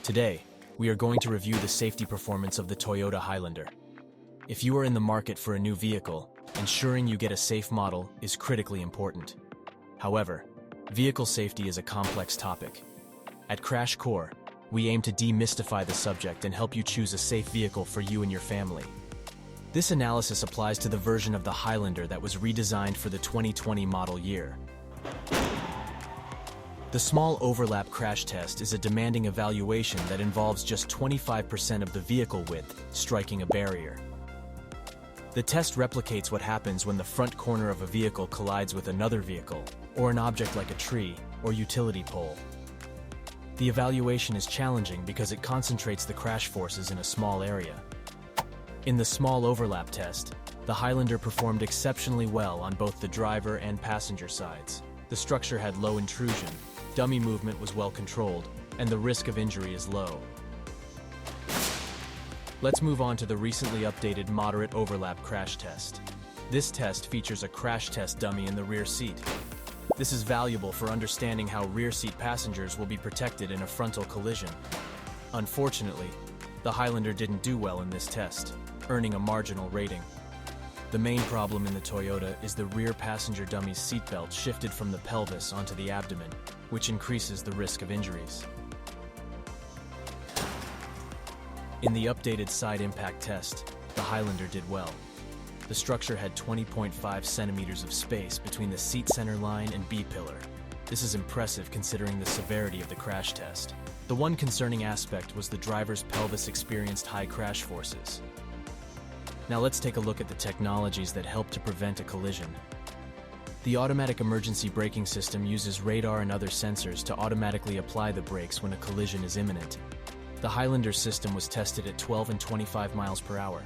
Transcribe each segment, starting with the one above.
Today, we are going to review the safety performance of the Toyota Highlander. If you are in the market for a new vehicle, ensuring you get a safe model is critically important. However, vehicle safety is a complex topic. At Crash Core, we aim to demystify the subject and help you choose a safe vehicle for you and your family. This analysis applies to the version of the Highlander that was redesigned for the 2020 model year. The small overlap crash test is a demanding evaluation that involves just 25% of the vehicle width striking a barrier. The test replicates what happens when the front corner of a vehicle collides with another vehicle, or an object like a tree or utility pole. The evaluation is challenging because it concentrates the crash forces in a small area. In the small overlap test, the Highlander performed exceptionally well on both the driver and passenger sides. The structure had low intrusion, dummy movement was well controlled, and the risk of injury is low. Let's move on to the recently updated moderate overlap crash test. This test features a crash test dummy in the rear seat. This is valuable for understanding how rear seat passengers will be protected in a frontal collision. Unfortunately, the Highlander didn't do well in this test, earning a marginal rating. The main problem in the Toyota is the rear passenger dummy's seatbelt shifted from the pelvis onto the abdomen, which increases the risk of injuries. In the updated side impact test, the Highlander did well. The structure had 20.5 centimeters of space between the seat center line and B-pillar. This is impressive considering the severity of the crash test. The one concerning aspect was the driver's pelvis experienced high crash forces. Now let's take a look at the technologies that help to prevent a collision. The automatic emergency braking system uses radar and other sensors to automatically apply the brakes when a collision is imminent. The Highlander system was tested at 12 and 25 miles per hour.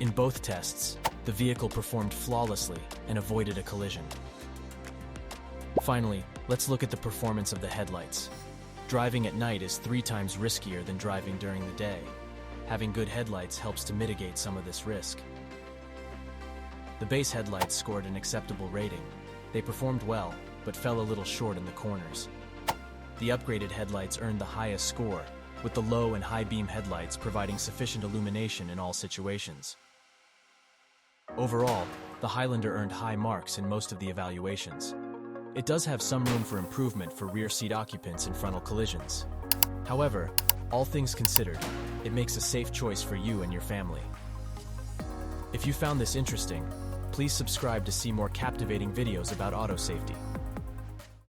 In both tests, the vehicle performed flawlessly and avoided a collision. Finally, let's look at the performance of the headlights. Driving at night is 3 times riskier than driving during the day. Having good headlights helps to mitigate some of this risk. The base headlights scored an acceptable rating. They performed well, but fell a little short in the corners. The upgraded headlights earned the highest score, with the low and high beam headlights providing sufficient illumination in all situations. Overall, the Highlander earned high marks in most of the evaluations. It does have some room for improvement for rear seat occupants in frontal collisions. However, all things considered, it makes a safe choice for you and your family. If you found this interesting, please subscribe to see more captivating videos about auto safety.